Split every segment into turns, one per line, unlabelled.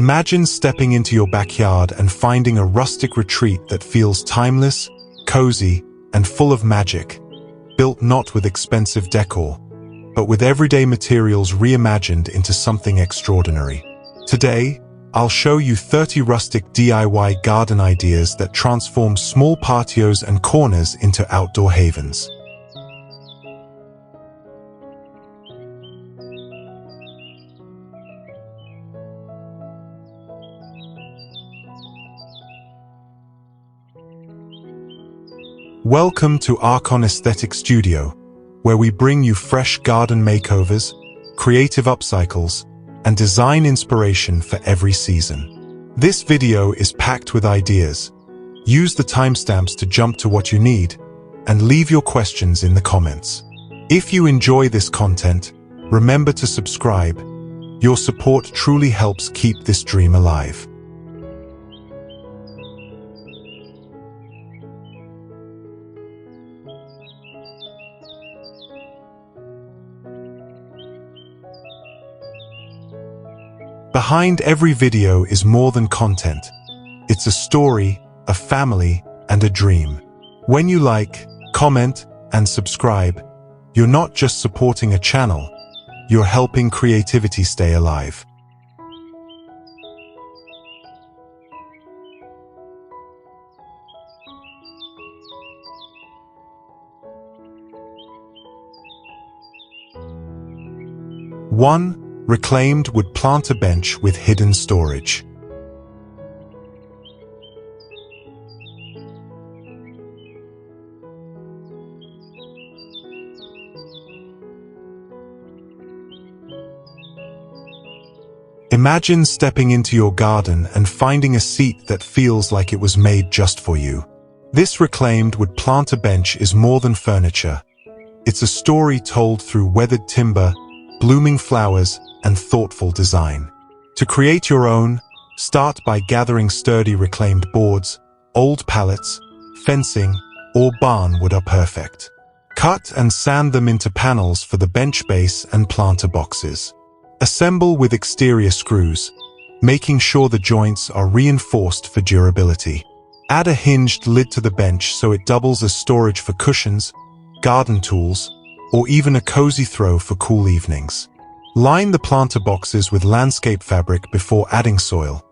Imagine stepping into your backyard and finding a rustic retreat that feels timeless, cozy, and full of magic, built not with expensive decor, but with everyday materials reimagined into something extraordinary. Today, I'll show you 30 rustic DIY garden ideas that transform small patios and corners into outdoor havens. Welcome to Archon Aesthetic Studio, where we bring you fresh garden makeovers, creative upcycles, and design inspiration for every season. This video is packed with ideas. Use the timestamps to jump to what you need, and leave your questions in the comments. If you enjoy this content, remember to subscribe. Your support truly helps keep this dream alive. Behind every video is more than content. It's a story, a family, and a dream. When you like, comment, and subscribe, you're not just supporting a channel, you're helping creativity stay alive. One, reclaimed wood planter bench with hidden storage. Imagine stepping into your garden and finding a seat that feels like it was made just for you. This reclaimed wood planter bench is more than furniture. It's a story told through weathered timber, blooming flowers, and thoughtful design. To create your own, start by gathering sturdy reclaimed boards. Old pallets, fencing, or barn wood are perfect. Cut and sand them into panels for the bench base and planter boxes. Assemble with exterior screws, making sure the joints are reinforced for durability. Add a hinged lid to the bench so it doubles as storage for cushions, garden tools, or even a cozy throw for cool evenings. Line the planter boxes with landscape fabric before adding soil.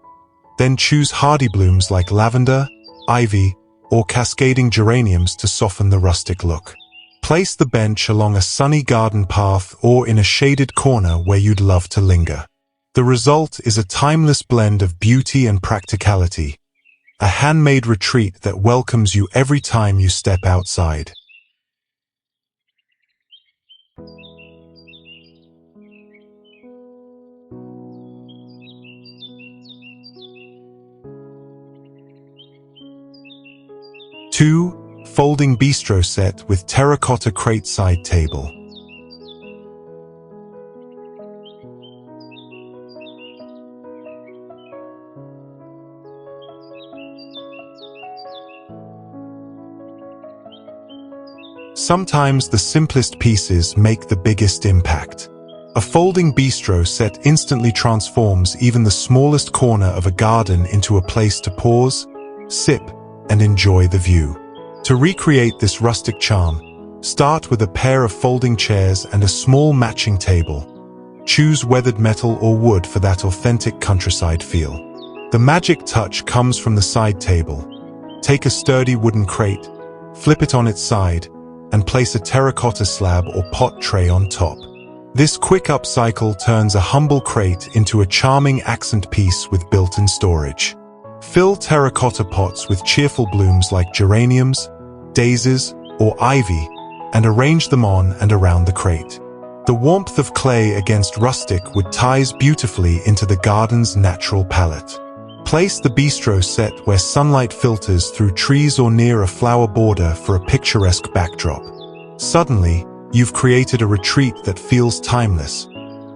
Then choose hardy blooms like lavender, ivy, or cascading geraniums to soften the rustic look. Place the bench along a sunny garden path or in a shaded corner where you'd love to linger. The result is a timeless blend of beauty and practicality, a handmade retreat that welcomes you every time you step outside. Two, folding bistro set with terracotta crate side table. Sometimes the simplest pieces make the biggest impact. A folding bistro set instantly transforms even the smallest corner of a garden into a place to pause, sip, and enjoy the view. To recreate this rustic charm, start with a pair of folding chairs and a small matching table. Choose weathered metal or wood for that authentic countryside feel. The magic touch comes from the side table. Take a sturdy wooden crate, flip it on its side, and place a terracotta slab or pot tray on top. This quick upcycle turns a humble crate into a charming accent piece with built-in storage. Fill terracotta pots with cheerful blooms like geraniums, daisies, or ivy, and arrange them on and around the crate. The warmth of clay against rustic wood ties beautifully into the garden's natural palette. Place the bistro set where sunlight filters through trees or near a flower border for a picturesque backdrop. Suddenly, you've created a retreat that feels timeless,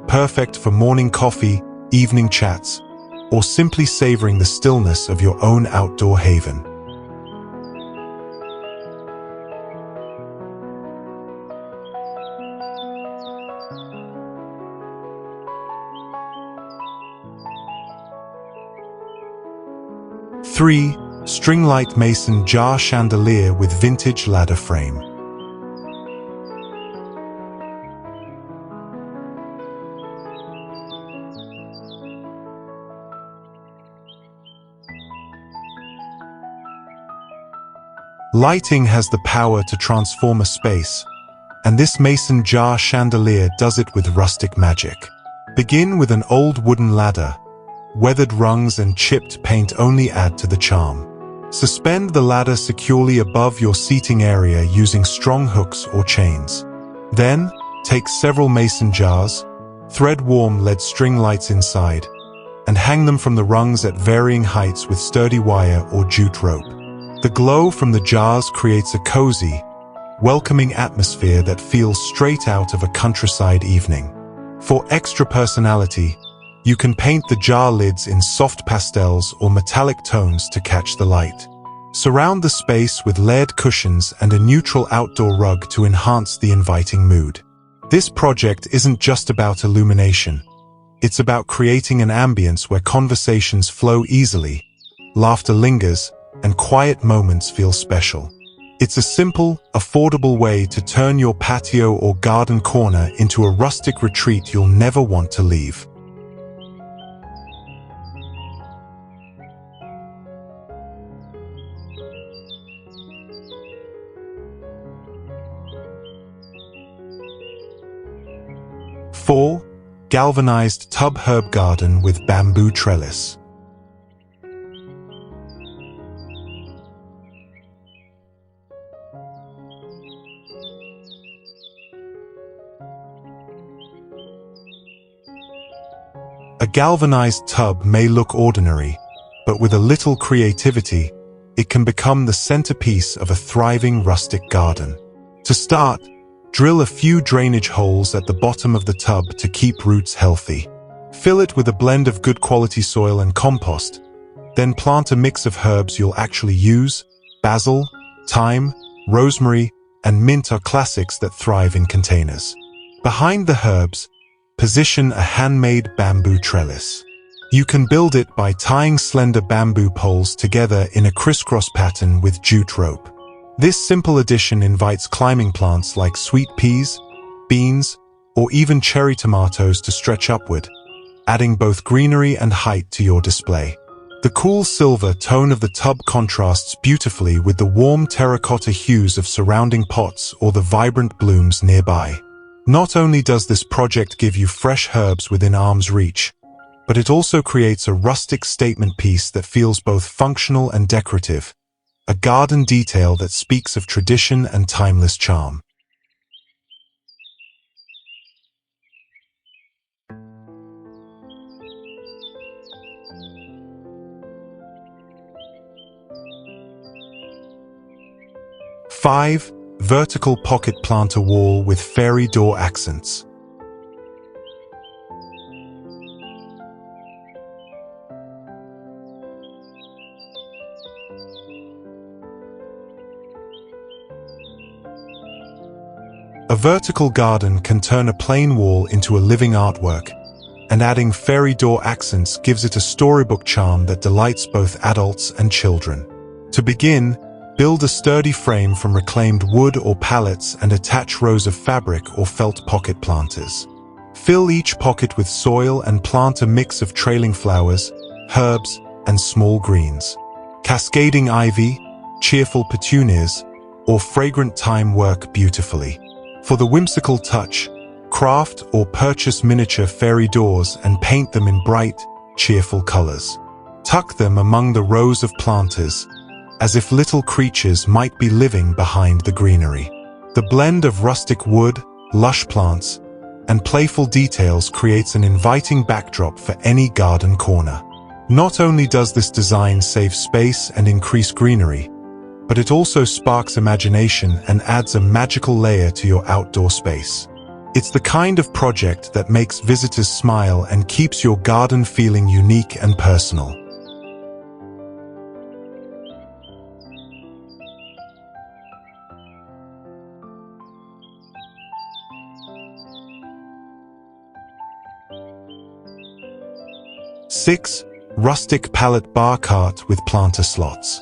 perfect for morning coffee, evening chats, or simply savoring the stillness of your own outdoor haven. 3. String light mason jar chandelier with vintage ladder frame. Lighting has the power to transform a space, and this mason jar chandelier does it with rustic magic. Begin with an old wooden ladder. Weathered rungs and chipped paint only add to the charm. Suspend the ladder securely above your seating area using strong hooks or chains. Then, take several mason jars, thread warm lead string lights inside, and hang them from the rungs at varying heights with sturdy wire or jute rope. The glow from the jars creates a cozy, welcoming atmosphere that feels straight out of a countryside evening. For extra personality, you can paint the jar lids in soft pastels or metallic tones to catch the light. Surround the space with layered cushions and a neutral outdoor rug to enhance the inviting mood. This project isn't just about illumination. It's about creating an ambience where conversations flow easily, laughter lingers, and quiet moments feel special. It's a simple, affordable way to turn your patio or garden corner into a rustic retreat you'll never want to leave. Four, galvanized tub herb garden with bamboo trellis. A galvanized tub may look ordinary, but with a little creativity, it can become the centerpiece of a thriving rustic garden. To start, drill a few drainage holes at the bottom of the tub to keep roots healthy. Fill it with a blend of good quality soil and compost, then plant a mix of herbs you'll actually use. Basil, thyme, rosemary, and mint are classics that thrive in containers. Behind the herbs, position a handmade bamboo trellis. You can build it by tying slender bamboo poles together in a crisscross pattern with jute rope. This simple addition invites climbing plants like sweet peas, beans, or even cherry tomatoes to stretch upward, adding both greenery and height to your display. The cool silver tone of the tub contrasts beautifully with the warm terracotta hues of surrounding pots or the vibrant blooms nearby. Not only does this project give you fresh herbs within arm's reach, but it also creates a rustic statement piece that feels both functional and decorative, a garden detail that speaks of tradition and timeless charm. Five, vertical pocket planter wall with fairy door accents. A vertical garden can turn a plain wall into a living artwork, and adding fairy door accents gives it a storybook charm that delights both adults and children. To begin, build a sturdy frame from reclaimed wood or pallets and attach rows of fabric or felt pocket planters. Fill each pocket with soil and plant a mix of trailing flowers, herbs, and small greens. Cascading ivy, cheerful petunias, or fragrant thyme work beautifully. For the whimsical touch, craft or purchase miniature fairy doors and paint them in bright, cheerful colors. Tuck them among the rows of planters, as if little creatures might be living behind the greenery. The blend of rustic wood, lush plants, and playful details creates an inviting backdrop for any garden corner. Not only does this design save space and increase greenery, but it also sparks imagination and adds a magical layer to your outdoor space. It's the kind of project that makes visitors smile and keeps your garden feeling unique and personal. Six, rustic pallet bar cart with planter slots.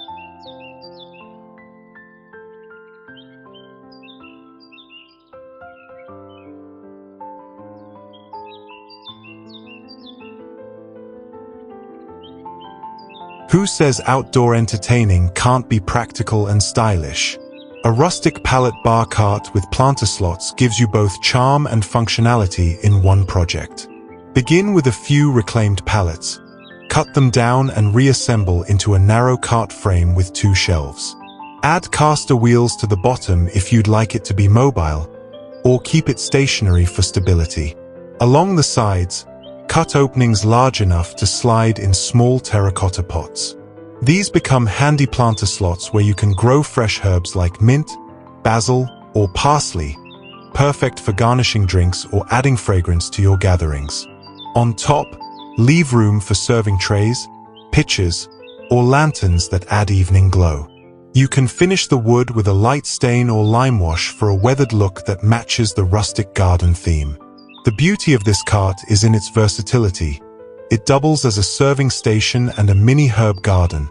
Who says outdoor entertaining can't be practical and stylish? A rustic pallet bar cart with planter slots gives you both charm and functionality in one project. Begin with a few reclaimed pallets. Cut them down and reassemble into a narrow cart frame with 2 shelves. Add caster wheels to the bottom if you'd like it to be mobile, or keep it stationary for stability. Along the sides, cut openings large enough to slide in small terracotta pots. These become handy planter slots where you can grow fresh herbs like mint, basil, or parsley, perfect for garnishing drinks or adding fragrance to your gatherings. On top, leave room for serving trays, pitchers, or lanterns that add evening glow. You can finish the wood with a light stain or lime wash for a weathered look that matches the rustic garden theme. The beauty of this cart is in its versatility. It doubles as a serving station and a mini herb garden,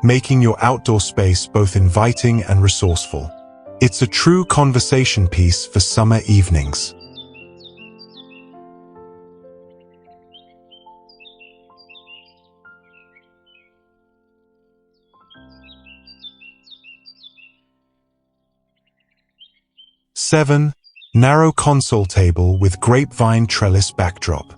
making your outdoor space both inviting and resourceful. It's a true conversation piece for summer evenings. Seven, narrow console table with grapevine trellis backdrop.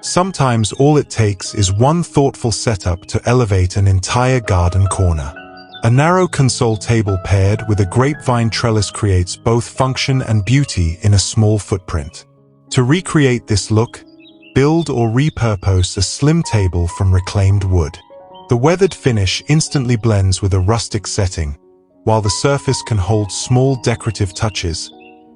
Sometimes all it takes is one thoughtful setup to elevate an entire garden corner. A narrow console table paired with a grapevine trellis creates both function and beauty in a small footprint. To recreate this look, build or repurpose a slim table from reclaimed wood. The weathered finish instantly blends with a rustic setting, while the surface can hold small decorative touches,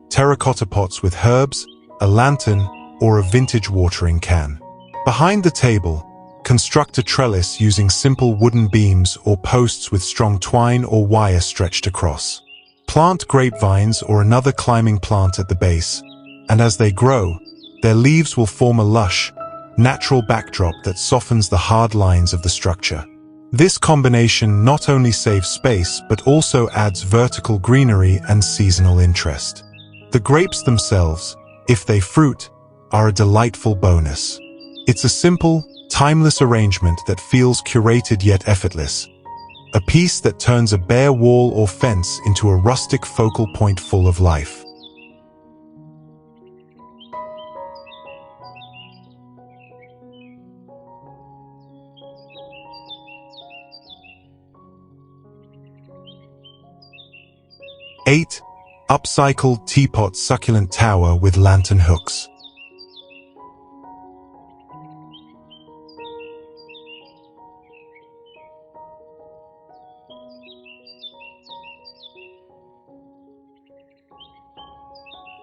terracotta pots with herbs, a lantern, or a vintage watering can. Behind the table, construct a trellis using simple wooden beams or posts with strong twine or wire stretched across. Plant grapevines or another climbing plant at the base, and as they grow, their leaves will form a lush, natural backdrop that softens the hard lines of the structure. This combination not only saves space but also adds vertical greenery and seasonal interest. The grapes themselves, if they fruit, are a delightful bonus. It's a simple, timeless arrangement that feels curated yet effortless. A piece that turns a bare wall or fence into a rustic focal point full of life. Eight, upcycled teapot succulent tower with lantern hooks.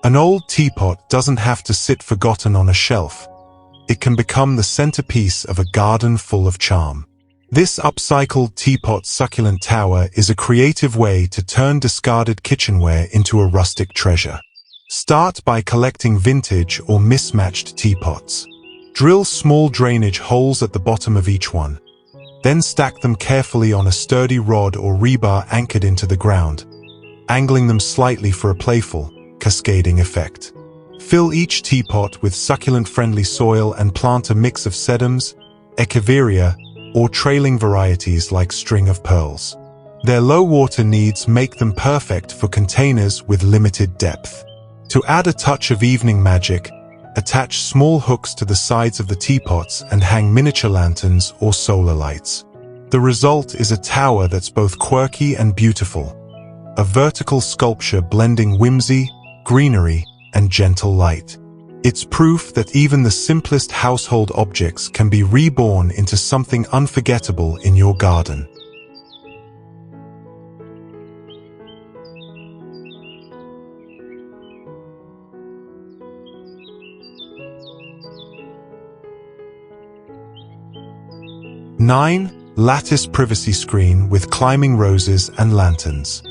An old teapot doesn't have to sit forgotten on a shelf. It can become the centerpiece of a garden full of charm. This upcycled teapot succulent tower is a creative way to turn discarded kitchenware into a rustic treasure. Start by collecting vintage or mismatched teapots. Drill small drainage holes at the bottom of each one. Then stack them carefully on a sturdy rod or rebar anchored into the ground, angling them slightly for a playful, cascading effect. Fill each teapot with succulent-friendly soil and plant a mix of sedums, echeveria, or trailing varieties like string of pearls. Their low water needs make them perfect for containers with limited depth. To add a touch of evening magic, attach small hooks to the sides of the teapots and hang miniature lanterns or solar lights. The result is a tower that's both quirky and beautiful, a vertical sculpture blending whimsy, greenery, and gentle light. It's proof that even the simplest household objects can be reborn into something unforgettable in your garden. Nine, Lattice privacy screen with climbing roses and lanterns.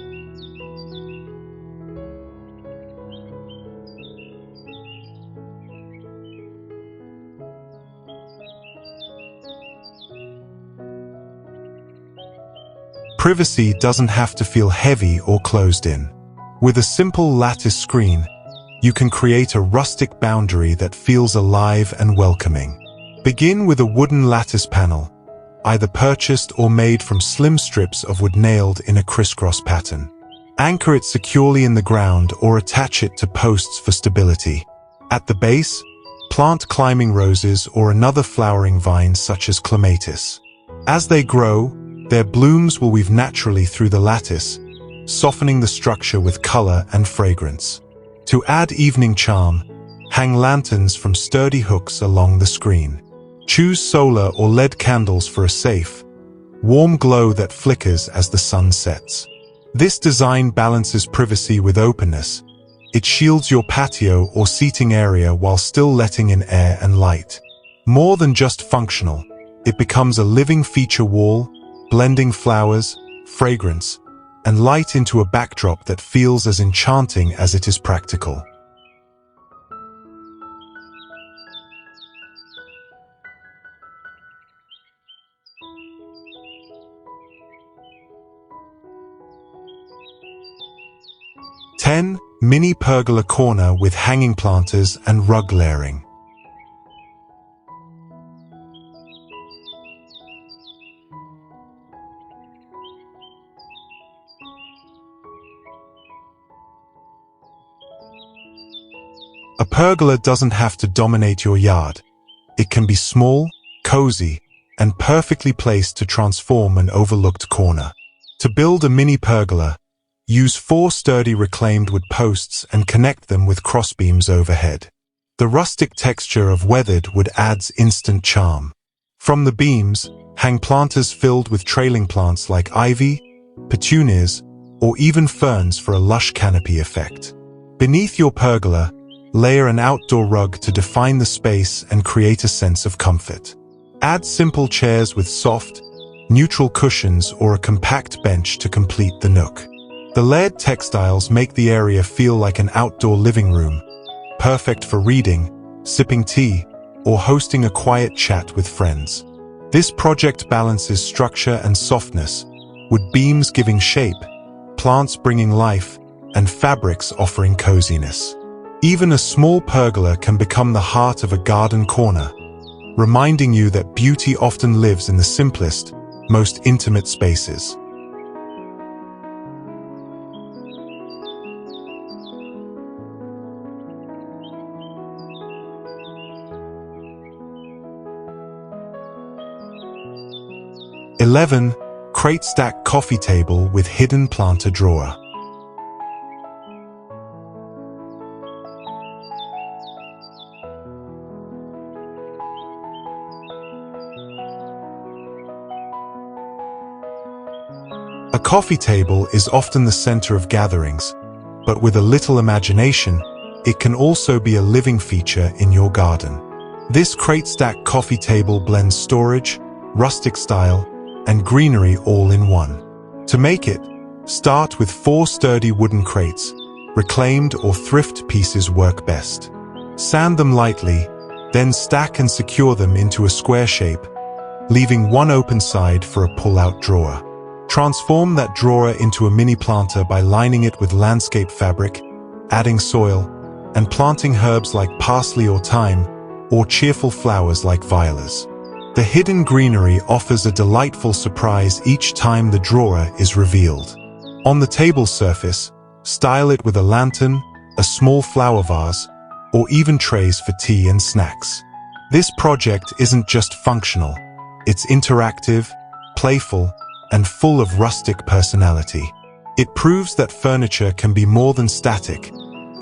Privacy doesn't have to feel heavy or closed in. With a simple lattice screen, you can create a rustic boundary that feels alive and welcoming. Begin with a wooden lattice panel, either purchased or made from slim strips of wood nailed in a crisscross pattern. Anchor it securely in the ground or attach it to posts for stability. At the base, plant climbing roses or another flowering vine such as clematis. As they grow, their blooms will weave naturally through the lattice, softening the structure with color and fragrance. To add evening charm, hang lanterns from sturdy hooks along the screen. Choose solar or LED candles for a safe, warm glow that flickers as the sun sets. This design balances privacy with openness. It shields your patio or seating area while still letting in air and light. More than just functional, it becomes a living feature wall, blending flowers, fragrance, and light into a backdrop that feels as enchanting as it is practical. Mini pergola corner with hanging planters and rug layering. A pergola doesn't have to dominate your yard. It can be small, cozy, and perfectly placed to transform an overlooked corner. To build a mini pergola, use 4 sturdy reclaimed wood posts and connect them with crossbeams overhead. The rustic texture of weathered wood adds instant charm. From the beams, hang planters filled with trailing plants like ivy, petunias, or even ferns for a lush canopy effect. Beneath your pergola, layer an outdoor rug to define the space and create a sense of comfort. Add simple chairs with soft, neutral cushions or a compact bench to complete the nook. The layered textiles make the area feel like an outdoor living room, perfect for reading, sipping tea, or hosting a quiet chat with friends. This project balances structure and softness, with beams giving shape, plants bringing life, and fabrics offering coziness. Even a small pergola can become the heart of a garden corner, reminding you that beauty often lives in the simplest, most intimate spaces. Crate stack coffee table with hidden planter drawer. A coffee table is often the center of gatherings, but with a little imagination, it can also be a living feature in your garden. This crate stack coffee table blends storage, rustic style, and greenery all in one. To make it, start with 4 sturdy wooden crates. Reclaimed or thrift pieces work best. Sand them lightly, then stack and secure them into a square shape, leaving one open side for a pull-out drawer. Transform that drawer into a mini planter by lining it with landscape fabric, adding soil, and planting herbs like parsley or thyme, or cheerful flowers like violas. The hidden greenery offers a delightful surprise each time the drawer is revealed. On the table surface, style it with a lantern, a small flower vase, or even trays for tea and snacks. This project isn't just functional, it's interactive, playful, and full of rustic personality. It proves that furniture can be more than static.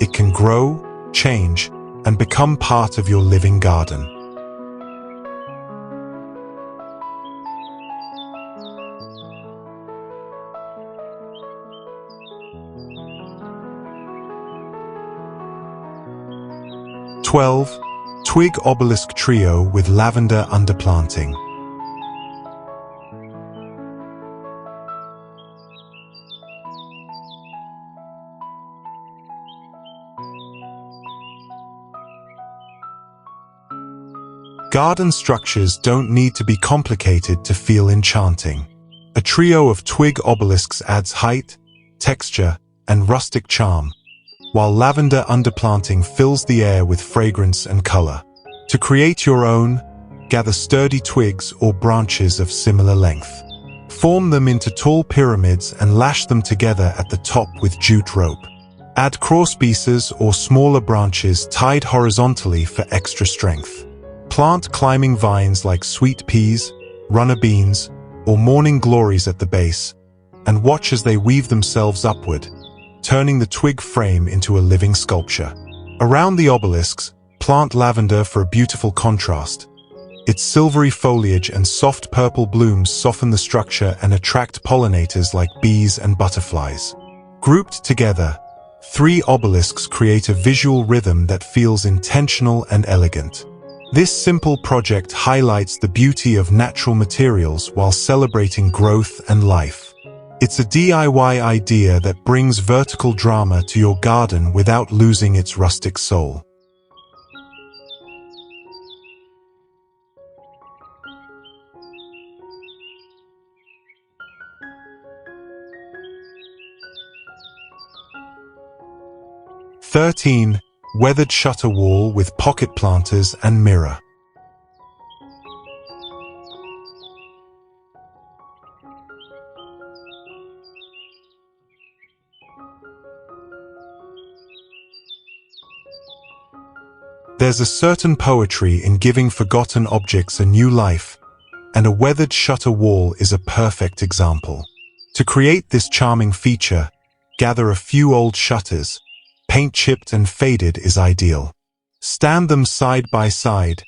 It can grow, change, and become part of your living garden. Twig Obelisk Trio with Lavender Underplanting. Garden structures don't need to be complicated to feel enchanting. A trio of twig obelisks adds height, texture, and rustic charm, while lavender underplanting fills the air with fragrance and color. To create your own, gather sturdy twigs or branches of similar length. Form them into tall pyramids and lash them together at the top with jute rope. Add crosspieces or smaller branches tied horizontally for extra strength. Plant climbing vines like sweet peas, runner beans, or morning glories at the base, and watch as they weave themselves upward, turning the twig frame into a living sculpture. Around the obelisks, plant lavender for a beautiful contrast. Its silvery foliage and soft purple blooms soften the structure and attract pollinators like bees and butterflies. Grouped together, 3 obelisks create a visual rhythm that feels intentional and elegant. This simple project highlights the beauty of natural materials while celebrating growth and life. It's a DIY idea that brings vertical drama to your garden without losing its rustic soul. (13) Weathered shutter wall with pocket planters and mirror. There's a certain poetry in giving forgotten objects a new life, and a weathered shutter wall is a perfect example. To create this charming feature, gather a few old shutters. Paint chipped and faded is ideal. Stand them side by side,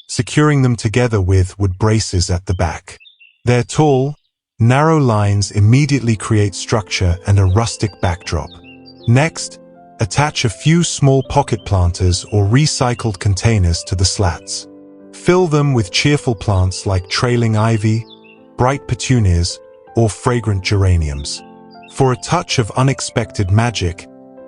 securing them together with wood braces at the back. Their tall, narrow lines immediately create structure and a rustic backdrop. Next, attach a few small pocket planters or recycled containers to the slats. Fill them with cheerful plants like trailing ivy, bright petunias, or fragrant geraniums. For a touch of unexpected magic,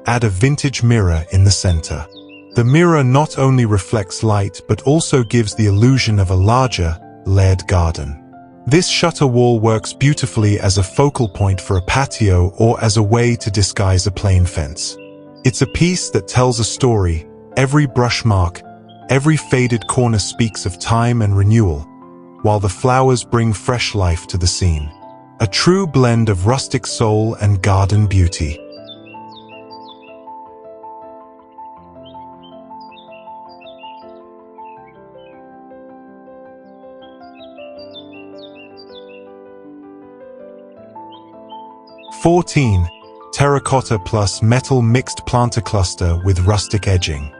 add a vintage mirror in the center. The mirror not only reflects light but also gives the illusion of a larger, layered garden. This shutter wall works beautifully as a focal point for a patio or as a way to disguise a plain fence. It's a piece that tells a story. Every brush mark, every faded corner speaks of time and renewal, while the flowers bring fresh life to the scene. A true blend of rustic soul and garden beauty. (14) Terracotta plus metal mixed planter cluster with rustic edging.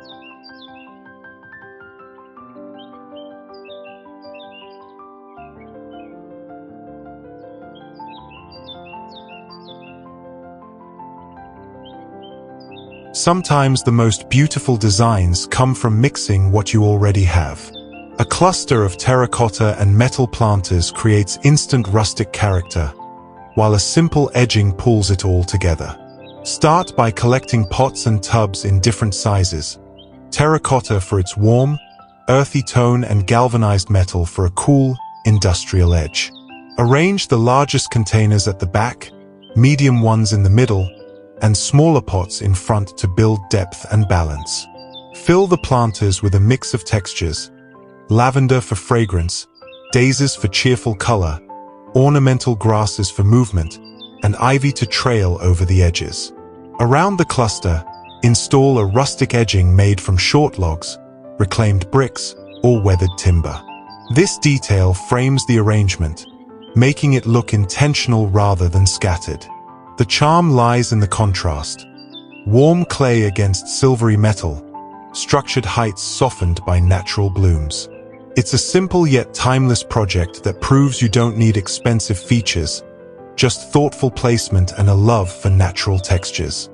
Sometimes the most beautiful designs come from mixing what you already have. A cluster of terracotta and metal planters creates instant rustic character, while a simple edging pulls it all together. Start by collecting pots and tubs in different sizes. Terracotta for its warm, earthy tone and galvanized metal for a cool, industrial edge. Arrange the largest containers at the back, medium ones in the middle, and smaller pots in front to build depth and balance. Fill the planters with a mix of textures: lavender for fragrance, daisies for cheerful color, ornamental grasses for movement, and ivy to trail over the edges. Around the cluster, install a rustic edging made from short logs, reclaimed bricks, or weathered timber. This detail frames the arrangement, making it look intentional rather than scattered. The charm lies in the contrast. Warm clay against silvery metal, structured heights softened by natural blooms. It's a simple yet timeless project that proves you don't need expensive features, just thoughtful placement and a love for natural textures.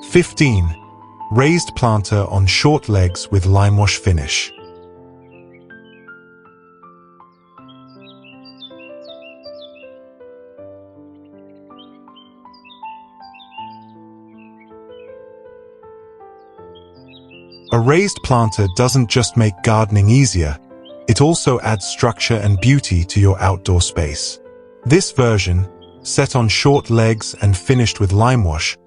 (15) Raised planter on short legs with limewash finish. A raised planter doesn't just make gardening easier, it also adds structure and beauty to your outdoor space. This version, set on short legs and finished with lime wash,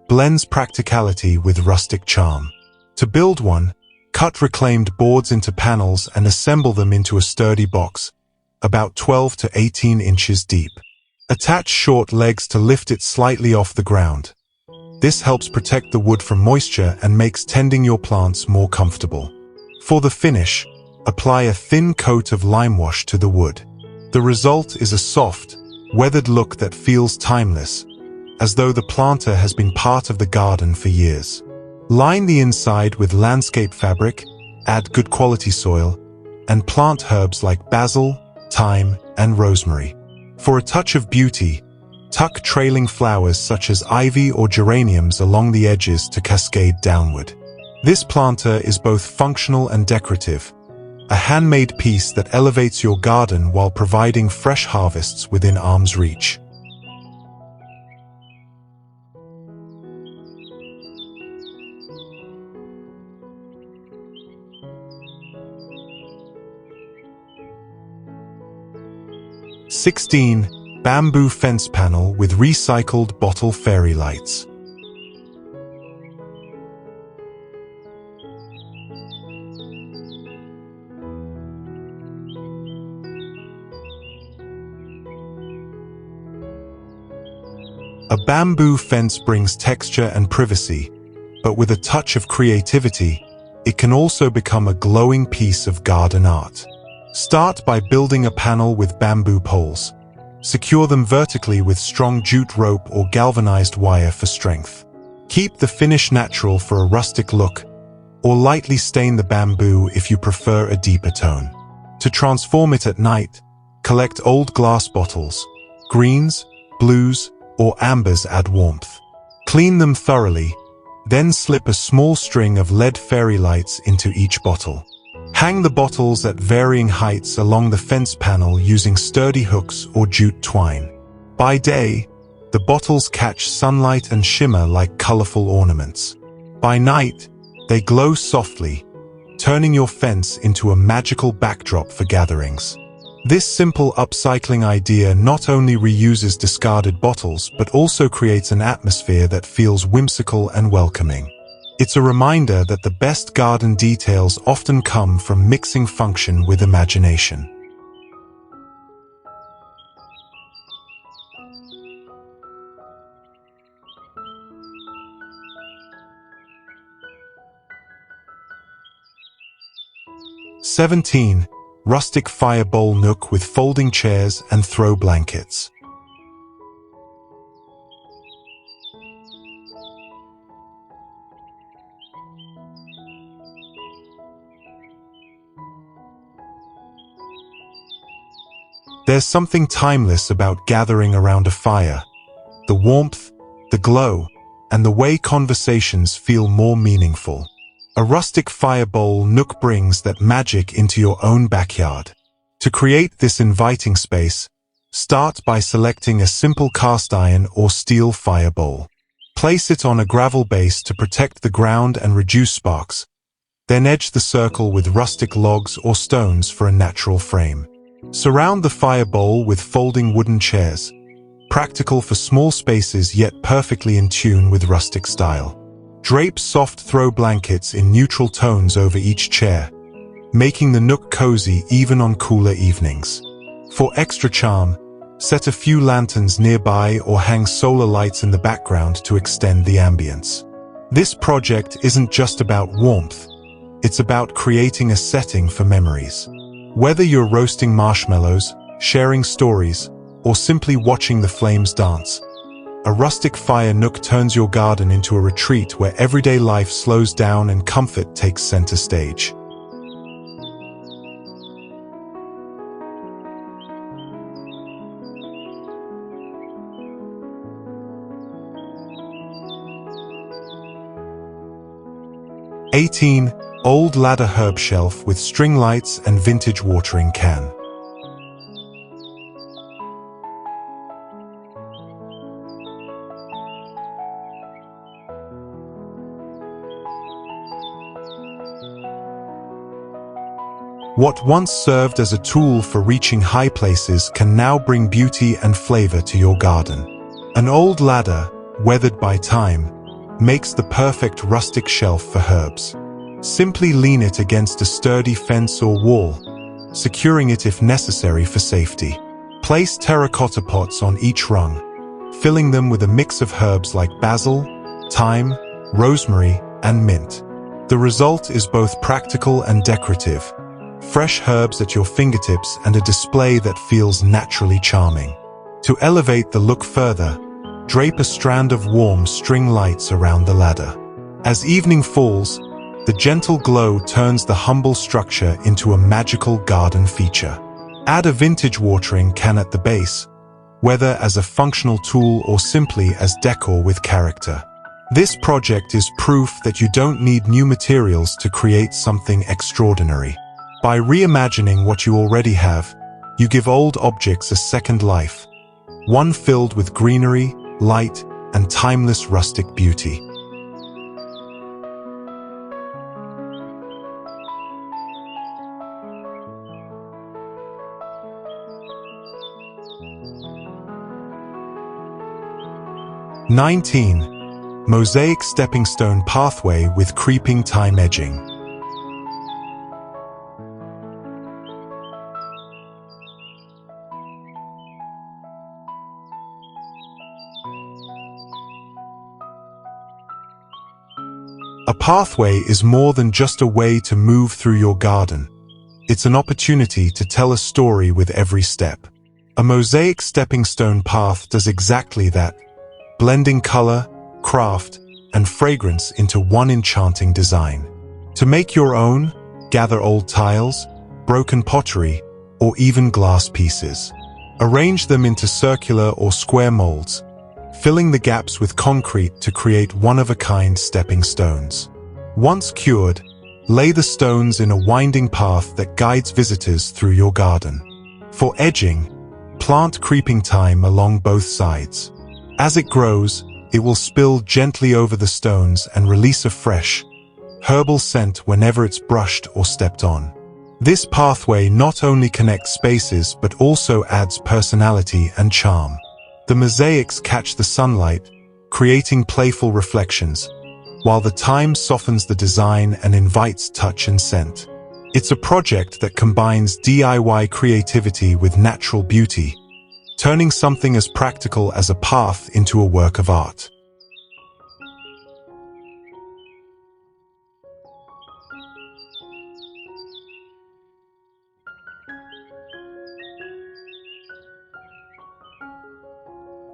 blends practicality with rustic charm. To build one, cut reclaimed boards into panels and assemble them into a sturdy box, about 12 to 18 inches deep. Attach short legs to lift it slightly off the ground. This helps protect the wood from moisture and makes tending your plants more comfortable. For the finish, apply a thin coat of lime wash to the wood. The result is a soft, weathered look that feels timeless, as though the planter has been part of the garden for years. Line the inside with landscape fabric, add good quality soil, and plant herbs like basil, thyme, and rosemary. For a touch of beauty, tuck trailing flowers such as ivy or geraniums along the edges to cascade downward. This planter is both functional and decorative, a handmade piece that elevates your garden while providing fresh harvests within arm's reach. (16) Bamboo fence panel with recycled bottle fairy lights. A bamboo fence brings texture and privacy, but with a touch of creativity, it can also become a glowing piece of garden art. Start by building a panel with bamboo poles. Secure them vertically with strong jute rope or galvanized wire for strength. Keep the finish natural for a rustic look, or lightly stain the bamboo if you prefer a deeper tone. To transform it at night, collect old glass bottles. Greens, blues, or ambers add warmth. Clean them thoroughly, then slip a small string of LED fairy lights into each bottle. Hang the bottles at varying heights along the fence panel using sturdy hooks or jute twine. By day, the bottles catch sunlight and shimmer like colorful ornaments. By night, they glow softly, turning your fence into a magical backdrop for gatherings. This simple upcycling idea not only reuses discarded bottles but also creates an atmosphere that feels whimsical and welcoming. It's a reminder that the best garden details often come from mixing function with imagination. (17) Rustic fire bowl nook with folding chairs and throw blankets. There's something timeless about gathering around a fire. The warmth, the glow, and the way conversations feel more meaningful. A rustic fire bowl nook brings that magic into your own backyard. To create this inviting space, start by selecting a simple cast iron or steel fire bowl. Place it on a gravel base to protect the ground and reduce sparks. Then edge the circle with rustic logs or stones for a natural frame. Surround the fire bowl with folding wooden chairs, practical for small spaces yet perfectly in tune with rustic style. Drape soft throw blankets in neutral tones over each chair, making the nook cozy even on cooler evenings. For extra charm, set a few lanterns nearby or hang solar lights in the background to extend the ambience. This project isn't just about warmth, it's about creating a setting for memories. Whether you're roasting marshmallows, sharing stories, or simply watching the flames dance, a rustic fire nook turns your garden into a retreat where everyday life slows down and comfort takes center stage. (18) Old ladder herb shelf with string lights and vintage watering can. What once served as a tool for reaching high places can now bring beauty and flavor to your garden. An old ladder, weathered by time, makes the perfect rustic shelf for herbs. Simply lean it against a sturdy fence or wall, securing it if necessary for safety. Place terracotta pots on each rung, filling them with a mix of herbs like basil, thyme, rosemary, and mint. The result is both practical and decorative. Fresh herbs at your fingertips and a display that feels naturally charming. To elevate the look further, drape a strand of warm string lights around the ladder. As evening falls, the gentle glow turns the humble structure into a magical garden feature. Add a vintage watering can at the base, whether as a functional tool or simply as decor with character. This project is proof that you don't need new materials to create something extraordinary. By reimagining what you already have, you give old objects a second life, one filled with greenery, light, and timeless rustic beauty. (19) Mosaic stepping stone pathway with creeping thyme edging. A pathway is more than just a way to move through your garden. It's an opportunity to tell a story with every step. A mosaic stepping stone path does exactly that, blending color, craft, and fragrance into one enchanting design. To make your own, gather old tiles, broken pottery, or even glass pieces. Arrange them into circular or square molds, filling the gaps with concrete to create one-of-a-kind stepping stones. Once cured, lay the stones in a winding path that guides visitors through your garden. For edging, plant creeping thyme along both sides. As it grows, it will spill gently over the stones and release a fresh, herbal scent whenever it's brushed or stepped on. This pathway not only connects spaces but also adds personality and charm. The mosaics catch the sunlight, creating playful reflections, while the thyme softens the design and invites touch and scent. It's a project that combines DIY creativity with natural beauty, turning something as practical as a path into a work of art.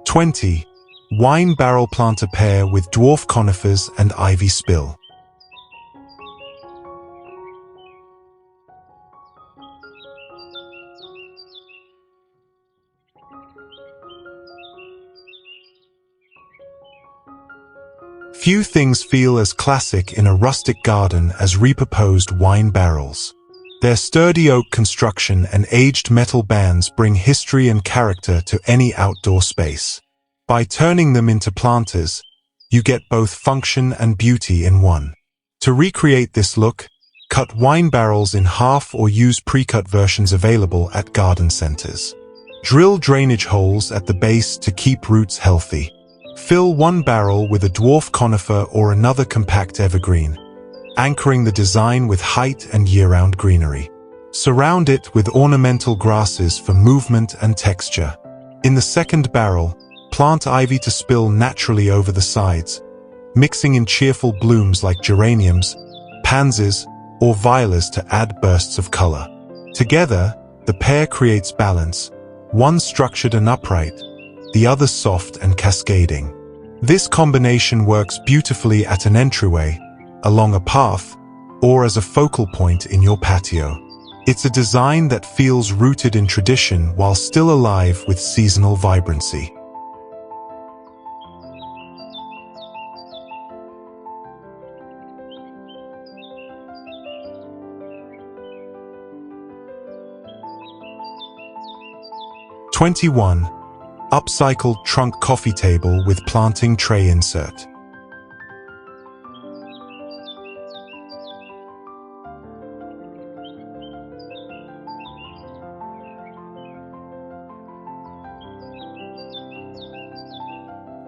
(20) Wine barrel planter pair with dwarf conifers and ivy spill. Few things feel as classic in a rustic garden as repurposed wine barrels. Their sturdy oak construction and aged metal bands bring history and character to any outdoor space. By turning them into planters, you get both function and beauty in one. To recreate this look, cut wine barrels in half or use pre-cut versions available at garden centers. Drill drainage holes at the base to keep roots healthy. Fill one barrel with a dwarf conifer or another compact evergreen, anchoring the design with height and year-round greenery. Surround it with ornamental grasses for movement and texture. In the second barrel, plant ivy to spill naturally over the sides, mixing in cheerful blooms like geraniums, pansies, or violas to add bursts of color. Together, the pair creates balance, one structured and upright, the other soft and cascading. This combination works beautifully at an entryway, along a path, or as a focal point in your patio. It's a design that feels rooted in tradition while still alive with seasonal vibrancy. (21) Upcycled trunk coffee table with planting tray insert.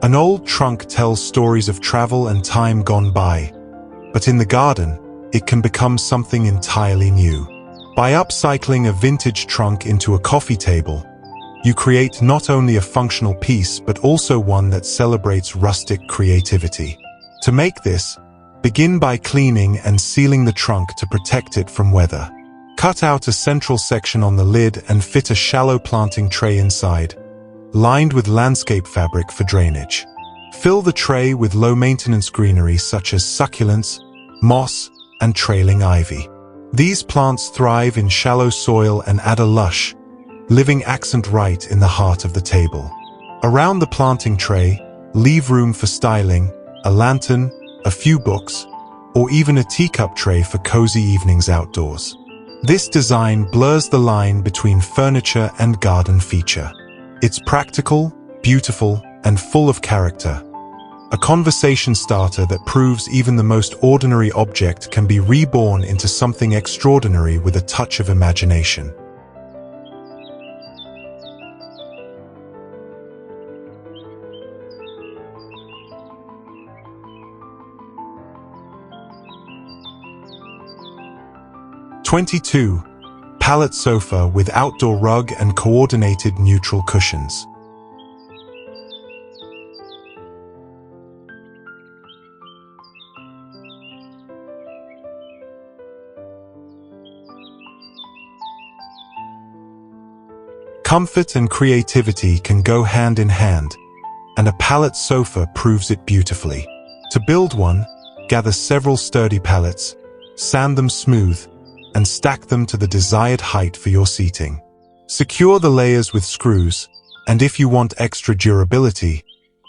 An old trunk tells stories of travel and time gone by, but in the garden, it can become something entirely new. By upcycling a vintage trunk into a coffee table, you create not only a functional piece but also one that celebrates rustic creativity. To make this, begin by cleaning and sealing the trunk to protect it from weather. Cut out a central section on the lid and fit a shallow planting tray inside, lined with landscape fabric for drainage. Fill the tray with low-maintenance greenery such as succulents, moss, and trailing ivy. These plants thrive in shallow soil and add a lush, living accent right in the heart of the table. Around the planting tray, leave room for styling, a lantern, a few books, or even a teacup tray for cozy evenings outdoors. This design blurs the line between furniture and garden feature. It's practical, beautiful, and full of character. A conversation starter that proves even the most ordinary object can be reborn into something extraordinary with a touch of imagination. '22. Pallet sofa with outdoor rug and coordinated neutral cushions. Comfort and creativity can go hand in hand, and a pallet sofa proves it beautifully. To build one, gather several sturdy pallets, sand them smooth, and stack them to the desired height for your seating. Secure the layers with screws, and if you want extra durability,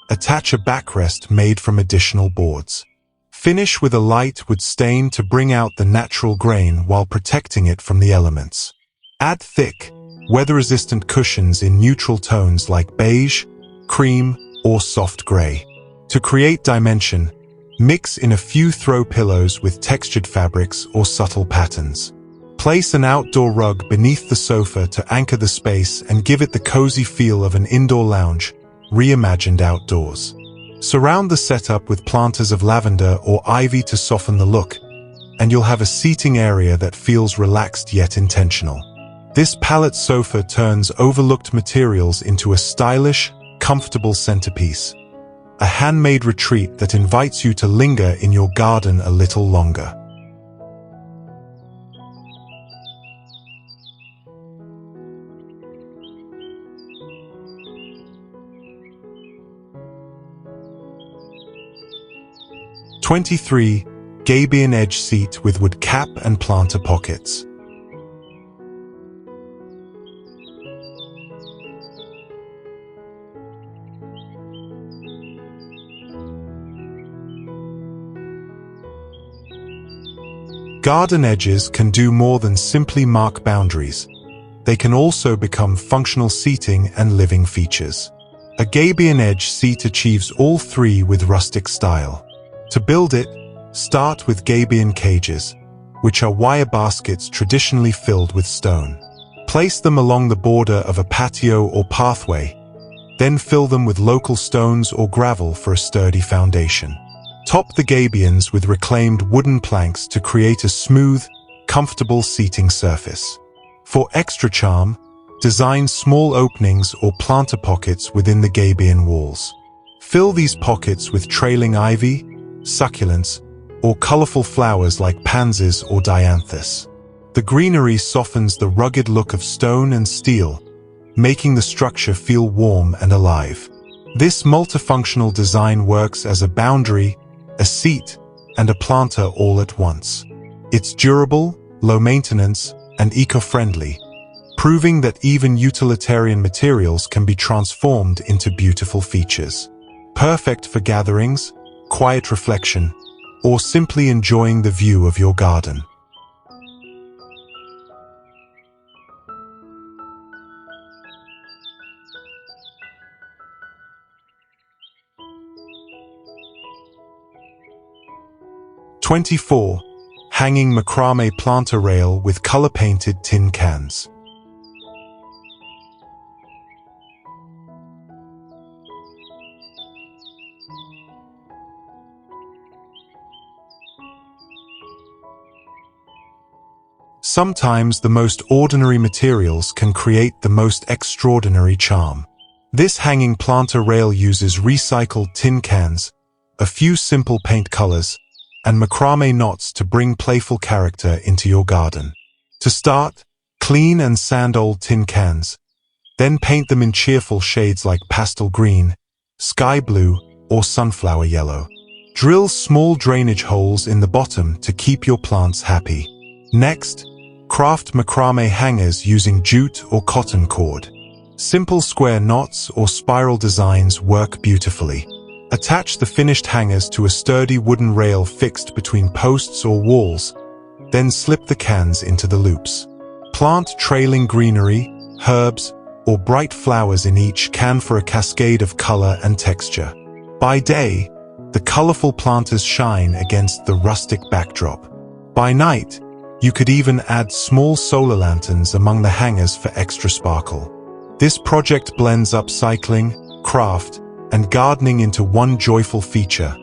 attach a backrest made from additional boards. Finish with a light wood stain to bring out the natural grain while protecting it from the elements. Add thick, weather-resistant cushions in neutral tones like beige, cream, or soft gray. To create dimension, mix in a few throw pillows with textured fabrics or subtle patterns. Place an outdoor rug beneath the sofa to anchor the space and give it the cozy feel of an indoor lounge, reimagined outdoors. Surround the setup with planters of lavender or ivy to soften the look, and you'll have a seating area that feels relaxed yet intentional. This pallet sofa turns overlooked materials into a stylish, comfortable centerpiece, a handmade retreat that invites you to linger in your garden a little longer. '23. Gabion edge seat with wood cap and planter pockets. Garden edges can do more than simply mark boundaries. They can also become functional seating and living features. A gabion edge seat achieves all three with rustic style. To build it, start with gabion cages, which are wire baskets traditionally filled with stone. Place them along the border of a patio or pathway, then fill them with local stones or gravel for a sturdy foundation. Top the gabions with reclaimed wooden planks to create a smooth, comfortable seating surface. For extra charm, design small openings or planter pockets within the gabion walls. Fill these pockets with trailing ivy, succulents, or colorful flowers like pansies or dianthus. The greenery softens the rugged look of stone and steel, making the structure feel warm and alive. This multifunctional design works as a boundary, a seat, and a planter all at once. It's durable, low maintenance, and eco-friendly, proving that even utilitarian materials can be transformed into beautiful features. Perfect for gatherings, quiet reflection, or simply enjoying the view of your garden. '24. Hanging macrame planter rail with color-painted tin cans. Sometimes the most ordinary materials can create the most extraordinary charm. This hanging planter rail uses recycled tin cans, a few simple paint colors, and macrame knots to bring playful character into your garden. To start, clean and sand old tin cans. Then paint them in cheerful shades like pastel green, sky blue, or sunflower yellow. Drill small drainage holes in the bottom to keep your plants happy. Next, craft macrame hangers using jute or cotton cord. Simple square knots or spiral designs work beautifully. Attach the finished hangers to a sturdy wooden rail fixed between posts or walls, then slip the cans into the loops. Plant trailing greenery, herbs, or bright flowers in each can for a cascade of color and texture. By day, the colorful planters shine against the rustic backdrop. By night, you could even add small solar lanterns among the hangers for extra sparkle. This project blends upcycling, craft, and gardening into one joyful feature.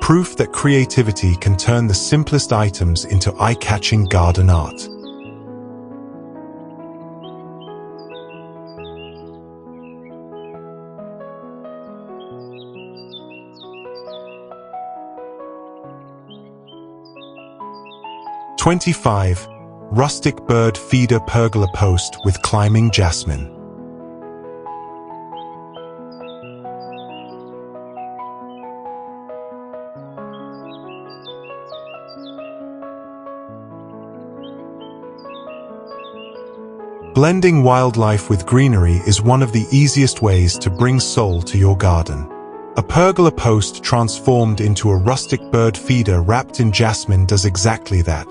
Proof that creativity can turn the simplest items into eye-catching garden art. "25. Rustic bird feeder pergola post with climbing jasmine." Blending wildlife with greenery is one of the easiest ways to bring soul to your garden. A pergola post transformed into a rustic bird feeder wrapped in jasmine does exactly that,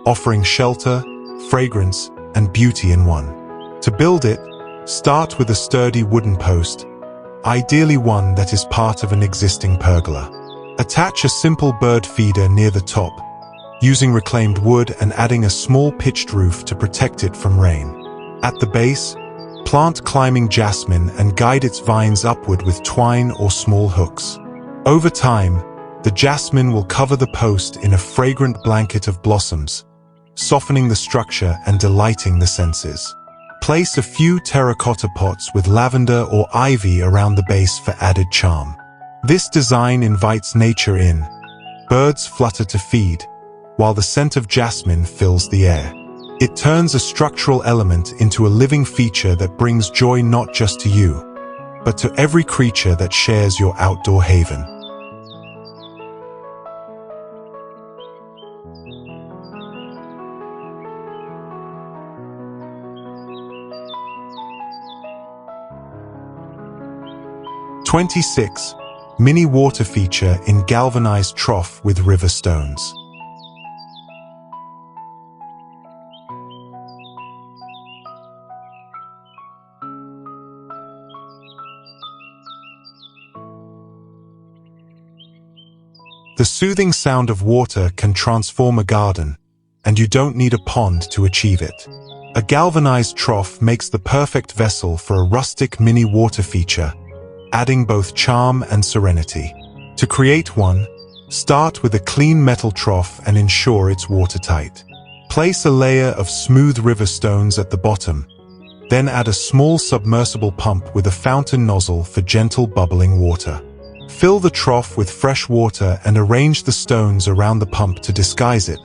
offering shelter, fragrance, and beauty in one. To build it, start with a sturdy wooden post, ideally one that is part of an existing pergola. Attach a simple bird feeder near the top, using reclaimed wood and adding a small pitched roof to protect it from rain. At the base, plant climbing jasmine and guide its vines upward with twine or small hooks. Over time, the jasmine will cover the post in a fragrant blanket of blossoms, softening the structure and delighting the senses. Place a few terracotta pots with lavender or ivy around the base for added charm. This design invites nature in. Birds flutter to feed, while the scent of jasmine fills the air. It turns a structural element into a living feature that brings joy not just to you, but to every creature that shares your outdoor haven. "26. Mini water feature in galvanized trough with river stones." The soothing sound of water can transform a garden, and you don't need a pond to achieve it. A galvanized trough makes the perfect vessel for a rustic mini water feature, adding both charm and serenity. To create one, start with a clean metal trough and ensure it's watertight. Place a layer of smooth river stones at the bottom, then add a small submersible pump with a fountain nozzle for gentle bubbling water. Fill the trough with fresh water and arrange the stones around the pump to disguise it,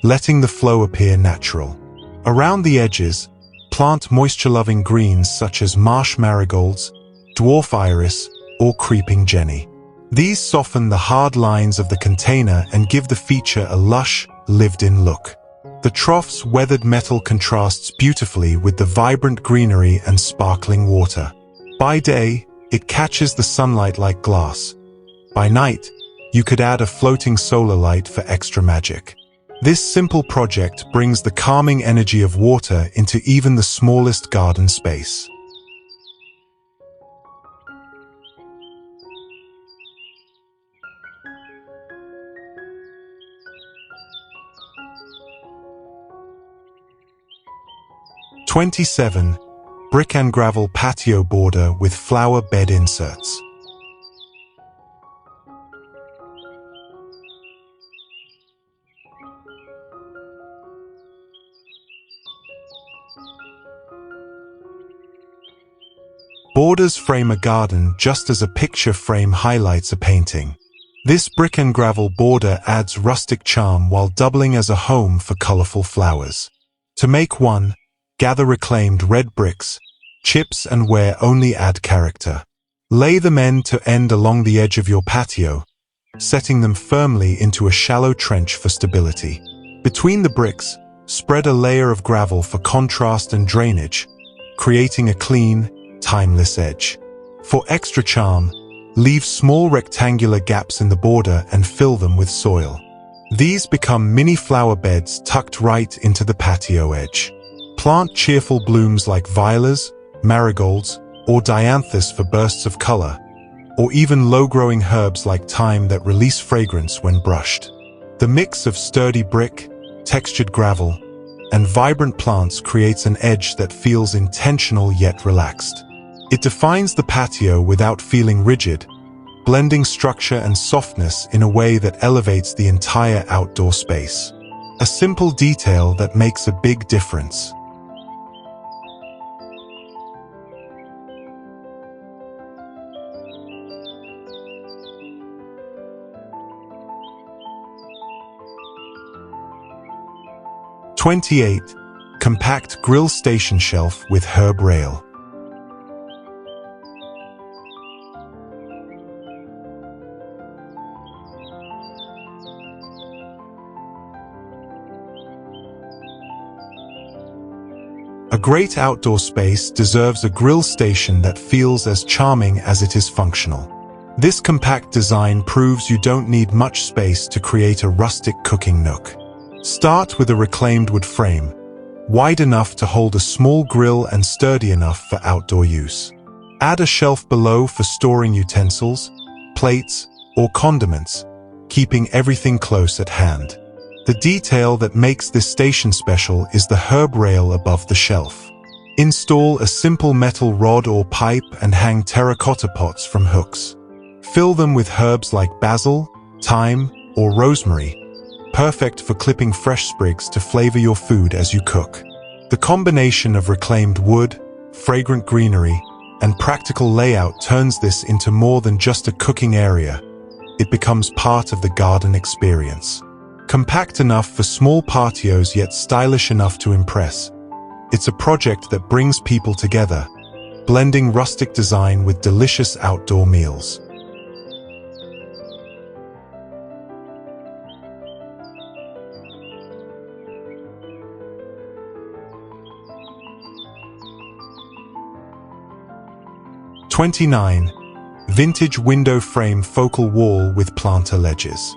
letting the flow appear natural. Around the edges, plant moisture-loving greens such as marsh marigolds, dwarf iris, or creeping jenny. These soften the hard lines of the container and give the feature a lush, lived-in look. The trough's weathered metal contrasts beautifully with the vibrant greenery and sparkling water. By day, it catches the sunlight like glass. By night, you could add a floating solar light for extra magic. This simple project brings the calming energy of water into even the smallest garden space. "27. Brick and gravel patio border with flower bed inserts." borders frame a garden just as a picture frame highlights a painting. This brick and gravel border adds rustic charm while doubling as a home for colorful flowers. To make one, gather reclaimed red bricks, chips and wear only add character. Lay them end to end along the edge of your patio, setting them firmly into a shallow trench for stability. Between the bricks, spread a layer of gravel for contrast and drainage, creating a clean, timeless edge. For extra charm, leave small rectangular gaps in the border and fill them with soil. These become mini flower beds tucked right into the patio edge. Plant cheerful blooms like violas, marigolds, or dianthus for bursts of color, or even low-growing herbs like thyme that release fragrance when brushed. The mix of sturdy brick, textured gravel, and vibrant plants creates an edge that feels intentional yet relaxed. It defines the patio without feeling rigid, blending structure and softness in a way that elevates the entire outdoor space. A simple detail that makes a big difference. '28. Compact grill station shelf with herb rail. A great outdoor space deserves a grill station that feels as charming as it is functional. This compact design proves you don't need much space to create a rustic cooking nook. Start with a reclaimed wood frame, wide enough to hold a small grill and sturdy enough for outdoor use. Add a shelf below for storing utensils, plates, or condiments, keeping everything close at hand. The detail that makes this station special is the herb rail above the shelf. Install a simple metal rod or pipe and hang terracotta pots from hooks. Fill them with herbs like basil, thyme, or rosemary, perfect for clipping fresh sprigs to flavor your food as you cook. The combination of reclaimed wood, fragrant greenery, and practical layout turns this into more than just a cooking area. It becomes part of the garden experience. Compact enough for small patios yet stylish enough to impress. It's a project that brings people together, blending rustic design with delicious outdoor meals. '29. Vintage window frame focal wall with planter ledges.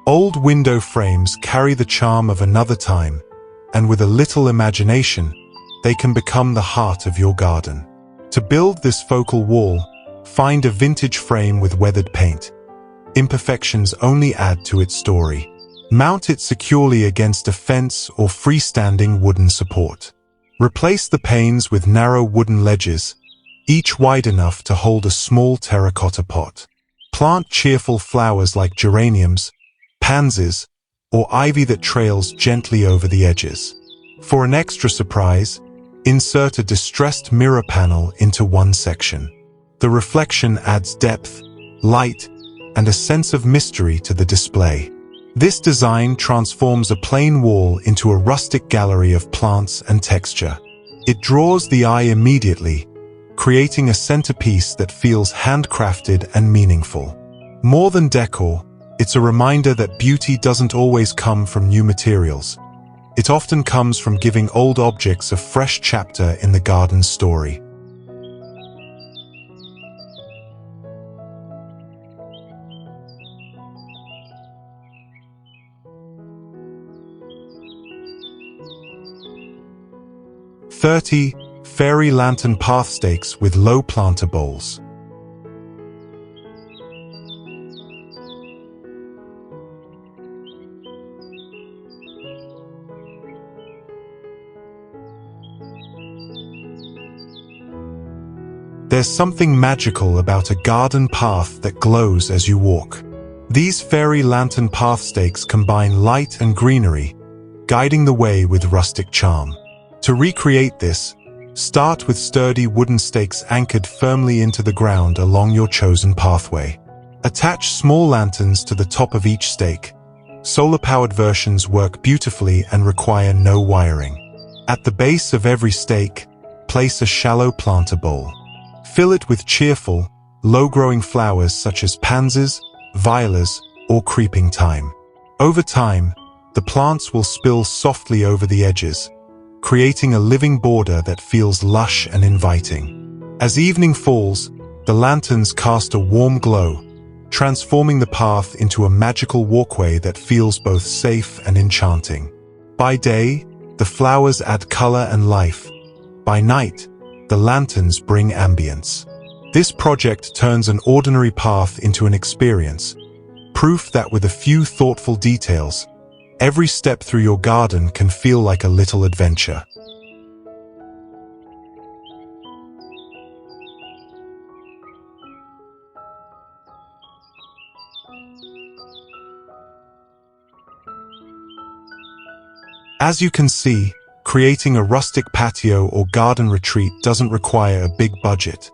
Old window frames carry the charm of another time, and with a little imagination, they can become the heart of your garden. To build this focal wall, find a vintage frame with weathered paint. Imperfections only add to its story. Mount it securely against a fence or freestanding wooden support. Replace the panes with narrow wooden ledges, each wide enough to hold a small terracotta pot. Plant cheerful flowers like geraniums, pansies, or ivy that trails gently over the edges. For an extra surprise, insert a distressed mirror panel into one section. The reflection adds depth, light, and a sense of mystery to the display. This design transforms a plain wall into a rustic gallery of plants and texture. It draws the eye immediately, creating a centerpiece that feels handcrafted and meaningful. More than decor, it's a reminder that beauty doesn't always come from new materials. It often comes from giving old objects a fresh chapter in the garden's story. '30. Fairy lantern path stakes with low planter bowls. There's something magical about a garden path that glows as you walk. These fairy lantern path stakes combine light and greenery, guiding the way with rustic charm. To recreate this, start with sturdy wooden stakes anchored firmly into the ground along your chosen pathway. Attach small lanterns to the top of each stake. Solar-powered versions work beautifully and require no wiring. At the base of every stake, place a shallow planter bowl. Fill it with cheerful, low-growing flowers such as pansies, violas, or creeping thyme. Over time, the plants will spill softly over the edges, creating a living border that feels lush and inviting. As evening falls, the lanterns cast a warm glow, transforming the path into a magical walkway that feels both safe and enchanting. By day, the flowers add color and life. By night, the lanterns bring ambience. This project turns an ordinary path into an experience, proof that with a few thoughtful details, every step through your garden can feel like a little adventure. As you can see, creating a rustic patio or garden retreat doesn't require a big budget.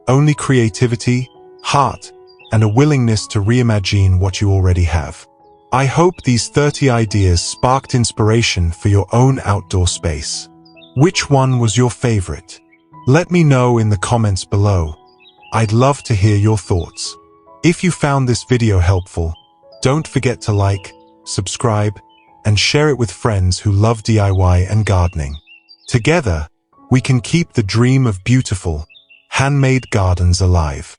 Only creativity, heart, and a willingness to reimagine what you already have. I hope these 30 ideas sparked inspiration for your own outdoor space. Which one was your favorite? Let me know in the comments below. I'd love to hear your thoughts. If you found this video helpful, don't forget to like, subscribe, and share it with friends who love DIY and gardening. Together, we can keep the dream of beautiful, handmade gardens alive.